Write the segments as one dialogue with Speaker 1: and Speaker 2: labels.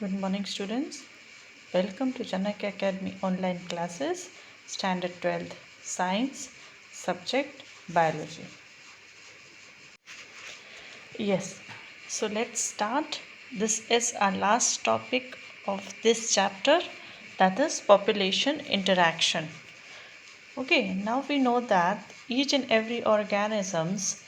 Speaker 1: Good morning, students. Welcome to Janakya Academy online classes, Standard 12th Science, subject Biology. Yes, so let's start. This is our last topic of this chapter, that is population interaction. Okay, now we know that each and every organisms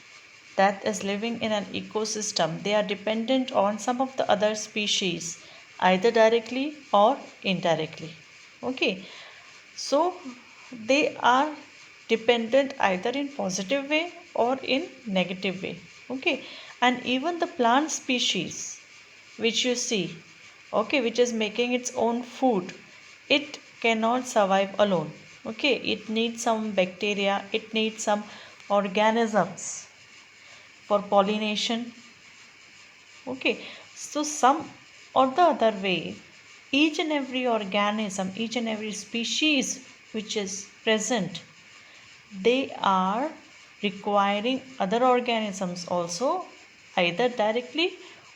Speaker 1: that is living in an ecosystem, they are dependent on some of the other species, either directly or indirectly. Okay, so they are dependent either in positive way or in negative way. Okay, and even the plant species which you see, okay, which is making its own food, it cannot survive alone. Okay, it needs some bacteria, it needs some organisms for pollination. Okay, so some or the other way, each and every organism, each and every species which is present, they are requiring other organisms also, either directly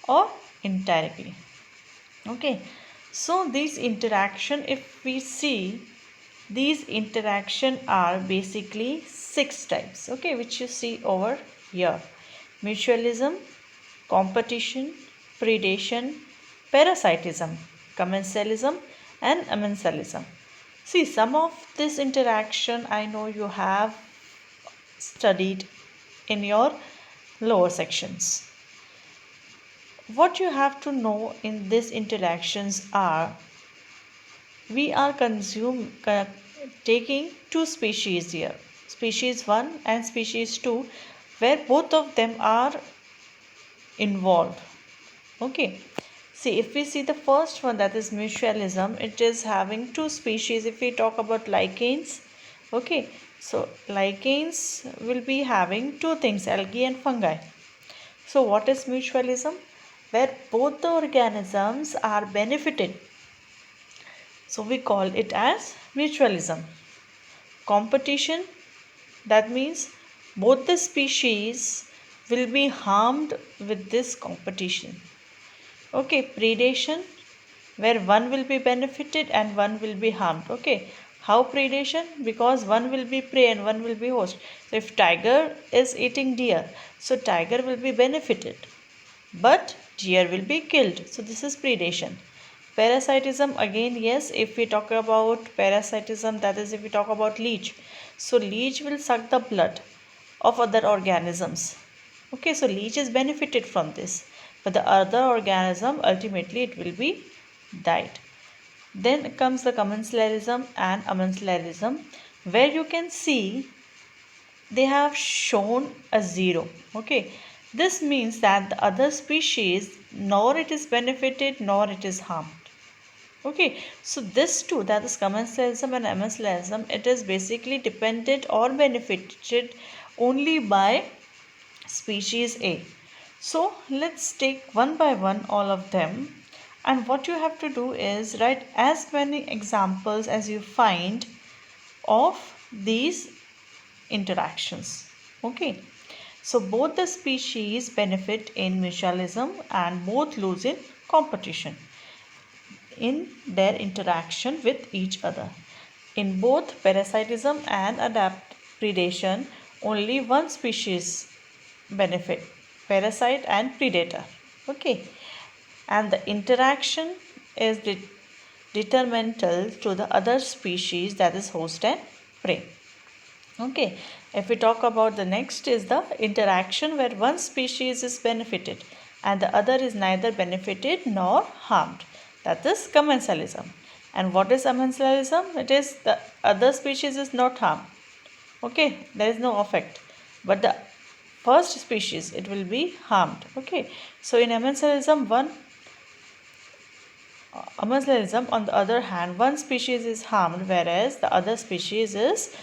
Speaker 1: or indirectly. Okay, so these interaction, if we see, these interaction are basically 6 types, okay, which you see over here: mutualism, competition, predation, parasitism, commensalism, and amensalism. See, some of this interaction I know you have studied in your lower sections. What you have to know in these interactions are, we are taking two species here, species 1 and species 2, where both of them are involved. Okay, see, if we see the first one, that is mutualism, it is having two species. If we talk about lichens, okay, so lichens will be having two things, algae and fungi. So what is mutualism? Where both the organisms are benefited, so we call it as mutualism. Competition, that means both the species will be harmed with this competition. Okay, predation, where one will be benefited and one will be harmed. Okay, how predation? Because one will be prey and one will be host. So if tiger is eating deer, so tiger will be benefited, but deer will be killed. So this is predation. Parasitism, again, yes, if we talk about parasitism, that is if we talk about leech. So leech will suck the blood of other organisms. Okay, so leech is benefited from this, but the other organism, ultimately it will be died. Then comes the commensalism and amensalism, where you can see they have shown a 0. Okay, this means that the other species, nor it is benefited nor it is harmed. Okay, so this two, that is commensalism and amensalism, it is basically dependent or benefited only by species A. So let's take one by one all of them, and what you have to do is write as many examples as you find of these interactions. Okay, so both the species benefit in mutualism and both lose in competition in their interaction with each other. In both parasitism and predation, only one species benefit, parasite and predator. Okay, and the interaction is detrimental to the other species, that is host and prey. Okay, if we talk about the next is the interaction where one species is benefited and the other is neither benefited nor harmed, that is commensalism. And what is amensalism? It is the other species is not harmed. Okay, there is no effect, but the first species, it will be harmed. Okay, so in amensalism, on the other hand, one species is harmed whereas the other species is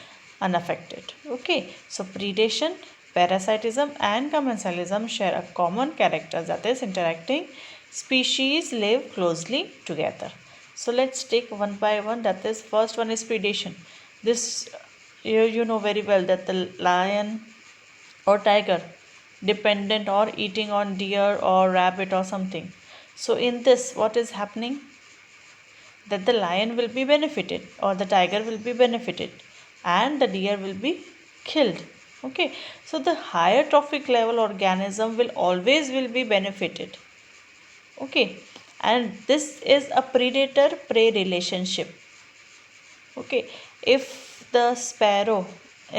Speaker 1: unaffected. Okay, so predation, parasitism and commensalism share a common character, that is interacting species live closely together. So let's take one by one. That is, first one is predation. This you know very well that the lion or tiger dependent or eating on deer or rabbit or something. So in this, what is happening? That the lion will be benefited or the tiger will be benefited and the deer will be killed. Okay, so the higher trophic level organism will always will be benefited. Okay, and this is a predator prey relationship. Okay, if the sparrow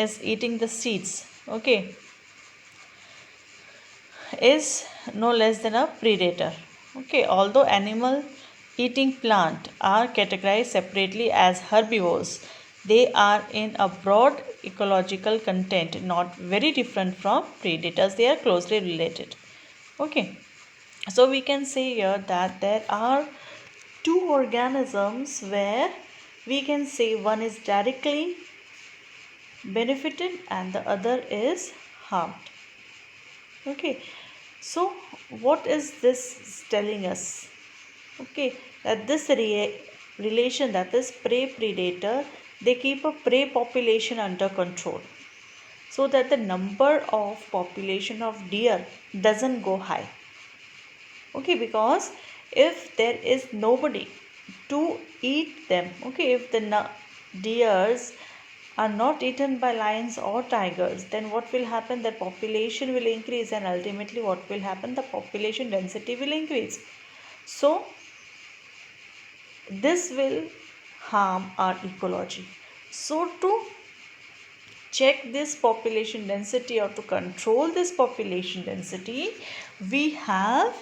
Speaker 1: is eating the seeds, okay, is no less than a predator. Okay, although animal eating plant are categorized separately as herbivores, they are in a broad ecological content not very different from predators. They are closely related. Okay, so we can say here that there are two organisms where we can say one is directly benefited and the other is harmed. Okay, so what is this telling us? Okay, that this relation, that is prey predator, they keep a prey population under control so that the number of population of deer doesn't go high. Okay, because if there is nobody to eat them, okay, if the deers are not eaten by lions or tigers, then what will happen? The population will increase and ultimately what will happen? The population density will increase. So this will harm our ecology. So to check this population density or to control this population density, we have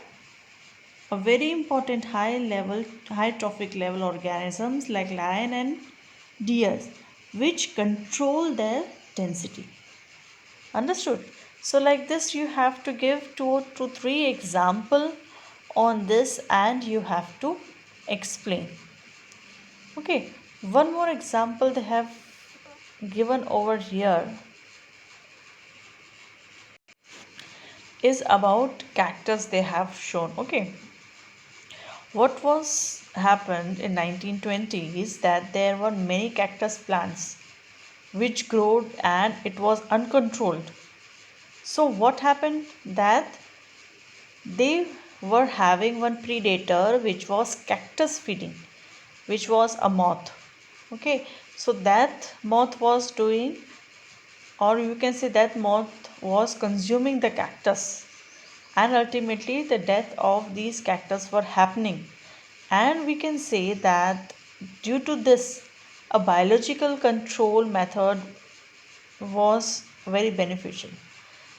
Speaker 1: a very important high trophic level organisms like lion and deer which control their density. Understood? So like this you have to give 2 to 3 example on this and you have to explain. Okay, one more example they have given over here is about cactus they have shown. Okay, what was happened in 1920s that there were many cactus plants which grew and it was uncontrolled. So what happened? That they were having one predator which was cactus feeding, which was a moth. Okay, so that moth was doing, or you can say that moth was consuming the cactus, and ultimately the death of these cactus were happening. And we can say that due to this, a biological control method was very beneficial.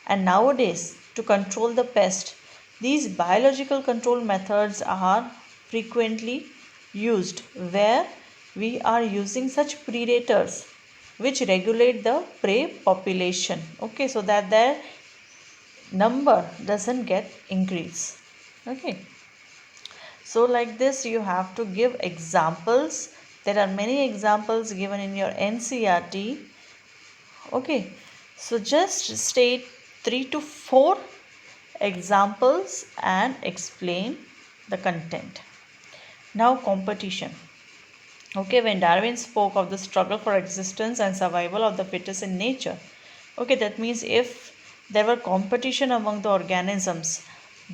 Speaker 1: And nowadays, to control the pest, these biological control methods are frequently used where we are using such predators which regulate the prey population. Okay, so that their number doesn't get increase. Okay, so like this you have to give examples. There are many examples given in your NCERT. Okay, so just state 3 to 4 examples and explain the content. Now competition. Okay, when Darwin spoke of the struggle for existence and survival of the fittest in nature, okay, that means if there were competition among the organisms,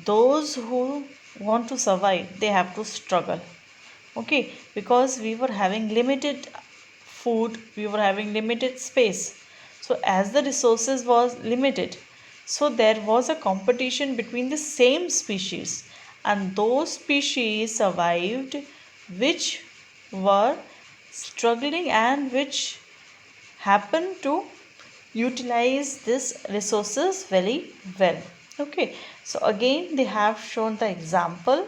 Speaker 1: those who want to survive, they have to struggle. Okay, because we were having limited food, we were having limited space. So as the resources was limited, so there was a competition between the same species, and those species survived which were struggling and which happened to utilize these resources very well. Okay, so again they have shown the example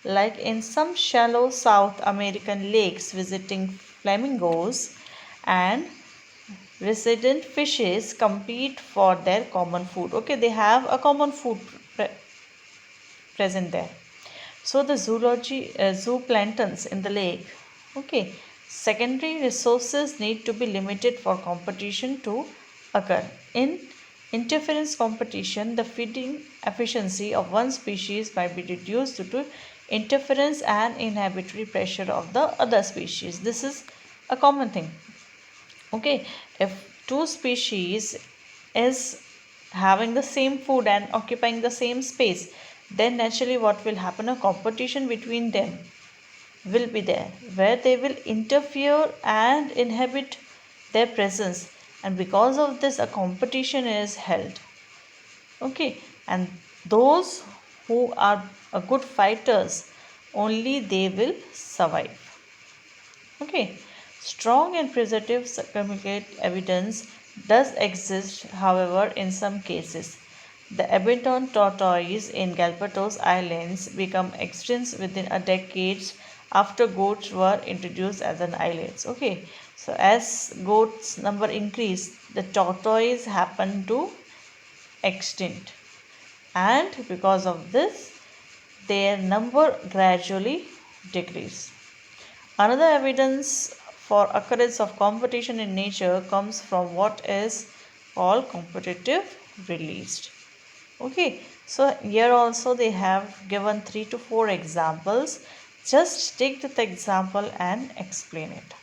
Speaker 1: like in some shallow South American lakes, visiting flamingos and resident fishes compete for their common food. Okay, they have a common food present there. So the zooplanktons in the lake. Okay, secondary resources need to be limited for competition to occur. In interference competition, the feeding efficiency of one species might be reduced due to interference and inhibitory pressure of the other species. This is a common thing. Okay, if two species is having the same food and occupying the same space, then naturally what will happen? A competition between them will be there, where they will interfere and inhibit their presence, and because of this a competition is held. Okay, and those who are a good fighters, only they will survive. Okay, strong and preservative communicate evidence does exist, however, in some cases. The Abington tortoise in Galapagos Islands become extinct within a decade after goats were introduced as an islands. Okay, so as goats number increase, the tortoise happen to extinct, and because of this, their number gradually decrease. Another evidence for occurrence of competition in nature comes from what is called competitive released. Okay, so here also they have given 3 to 4 examples. Just take the example and explain it.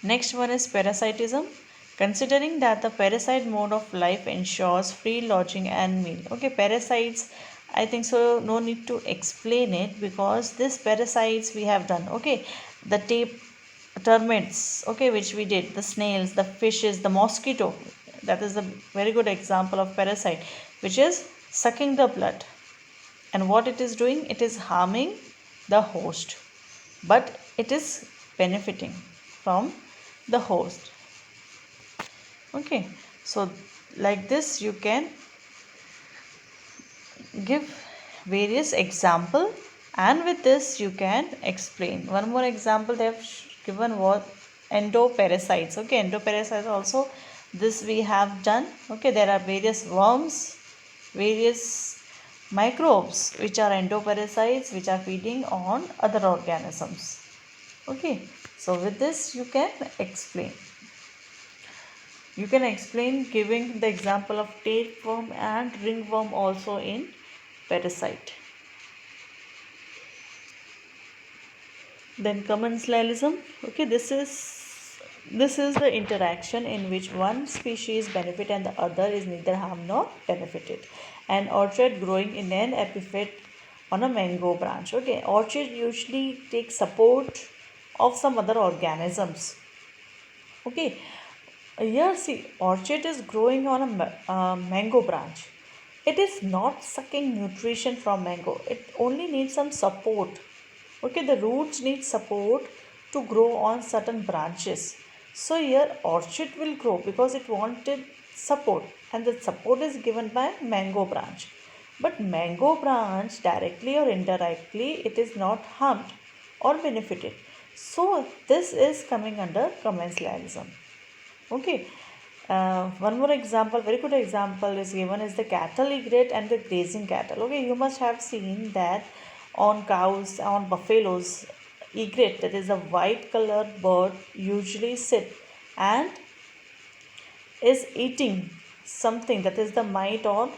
Speaker 1: Next one is parasitism. Considering that the parasite mode of life ensures free lodging and meal. Okay, parasites, I think so no need to explain it, because this parasites we have done. Okay, the termites, okay, which we did, the snails, the fishes, the mosquito, that is a very good example of parasite, which is sucking the blood. And what it is doing? It is harming the host, but it is benefiting from the host. Okay, so like this you can give various example, and with this you can explain. One more example they have given was endoparasites. Okay, endoparasites also, this we have done. Okay, there are various worms, various microbes which are endoparasites, which are feeding on other organisms. Okay, so with this you can explain. You can explain giving the example of tapeworm and ringworm also in parasite. Then commensalism. Okay, this is the interaction in which one species benefit and the other is neither harmed nor benefited. An orchid growing in an epiphyte on a mango branch. Okay, orchid usually takes support of some other organisms. Okay, here see, orchid is growing on a mango branch. It is not sucking nutrition from mango. It only needs some support. Okay, the roots need support to grow on certain branches. So here orchid will grow because it wanted support, and the support is given by mango branch. But mango branch directly or indirectly it is not harmed or benefited. So this is coming under commensalism. Okay. One more example, very good example is given, is the cattle egret and the grazing cattle. Okay, you must have seen that on cows, on buffaloes, egret, that is a white colored bird, usually sit and is eating something, that is the mite or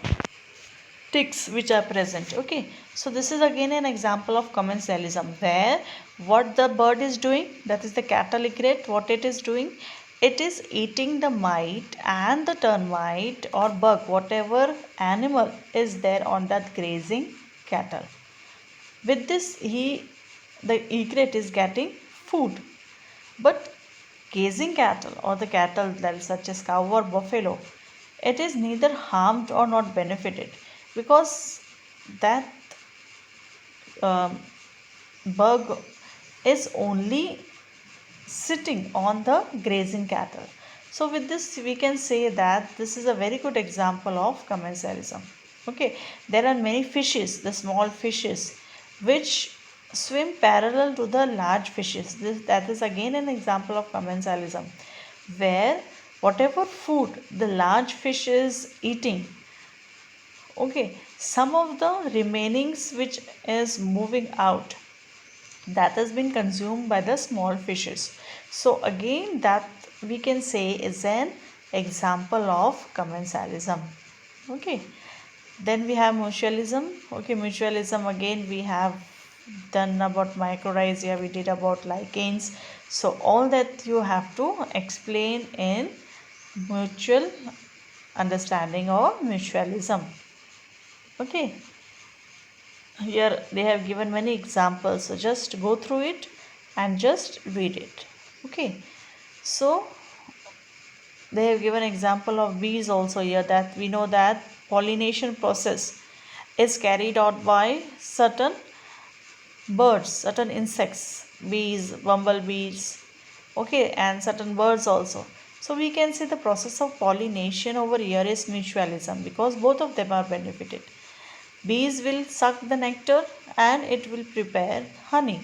Speaker 1: ticks which are present. Okay, so this is again an example of commensalism, where what the bird is doing, that is the cattle egret, what it is doing, it is eating the mite and the termite or bug, whatever animal is there on that grazing cattle. With this, the egret is getting food. But grazing cattle or the cattle that is such as cow or buffalo, it is neither harmed or not benefited, because that um, bug is only sitting on the grazing cattle. So with this we can say that this is a very good example of commensalism. Okay, there are many fishes, the small fishes, which swim parallel to the large fishes. That is again an example of commensalism, where whatever food the large fish is eating, okay, some of the remainings which is moving out, that has been consumed by the small fishes. So again that we can say is an example of commensalism. Okay, then we have mutualism. Okay, mutualism, again we have done about mycorrhizae, we did about lichens. So all that you have to explain in mutual understanding or mutualism. Okay, Here they have given many examples, so just go through it and just read it. Okay, so they have given example of bees also here, that we know that pollination process is carried out by certain birds, certain insects, bees, bumblebees, okay, and certain birds also. So we can say the process of pollination over here is mutualism, because both of them are benefited. Bees will suck the nectar and it will prepare honey,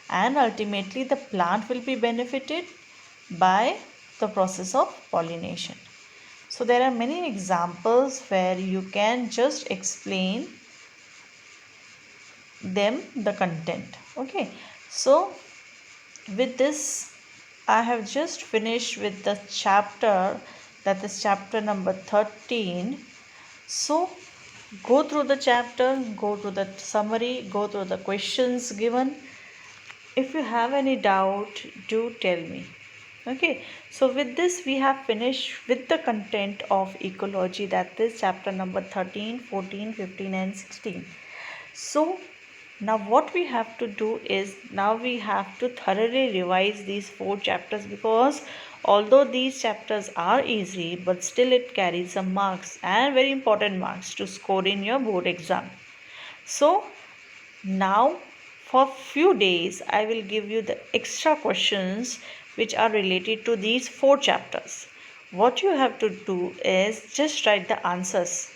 Speaker 1: and ultimately the plant will be benefited by the process of pollination. So there are many examples where you can just explain them the content. Okay, so with this I have just finished with the chapter, that is chapter number 13. So go through the chapter, go through the summary, go through the questions given. If you have any doubt, do tell me. Okay, so with this we have finished with the content of ecology, that is chapter number 13, 14, 15 and 16. So now what we have to do is, now we have to thoroughly revise these 4 chapters, because although these chapters are easy, but still it carries some marks, and very important marks to score in your board exam. So now for few days I will give you the extra questions which are related to these 4 chapters. What you have to do is just write the answers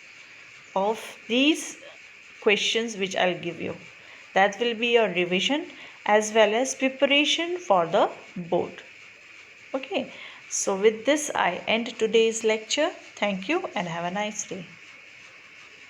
Speaker 1: of these questions which I'll give you. That will be your revision as well as preparation for the board. Okay, so with this I end today's lecture. Thank you and have a nice day.